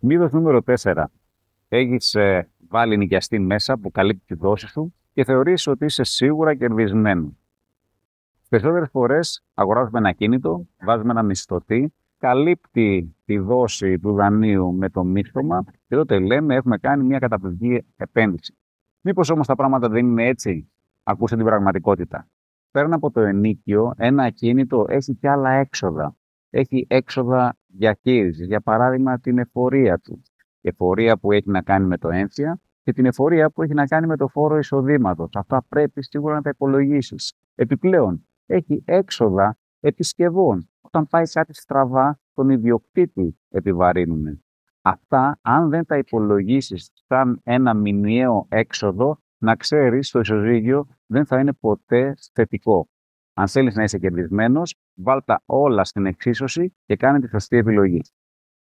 Μύθος νούμερο 4. Έχεις βάλει νοικιαστή μέσα που καλύπτει τη δόση σου και θεωρείς ότι είσαι σίγουρα κερδισμένο. Περισσότερες φορές αγοράζουμε ένα κίνητο, βάζουμε ένα μισθωτή, καλύπτει τη δόση του δανείου με το μίσθωμα και τότε λέμε έχουμε κάνει μια καταπληκτική επένδυση. Μήπως όμως τα πράγματα δεν είναι έτσι? Ακούστε την πραγματικότητα. Πέραν από το ενίκιο, ένα ακίνητο έχει και άλλα έξοδα. Έχει έξοδα διαχείρισης, για παράδειγμα την εφορία του. Η εφορία που έχει να κάνει με το έμφυα και την εφορία που έχει να κάνει με το φόρο εισοδήματος. Αυτά πρέπει σίγουρα να τα υπολογίσεις. Επιπλέον, έχει έξοδα επισκευών. Όταν πάει κάτι στραβά, τον ιδιοκτήτη επιβαρύνουν. Αυτά, αν δεν τα υπολογίσεις σαν ένα μηνιαίο έξοδο, να ξέρεις, το ισοζύγιο δεν θα είναι ποτέ θετικό. Αν θέλεις να είσαι κερδισμένος, βάλ τα όλα στην εξίσωση και κάνε τη σωστή επιλογή.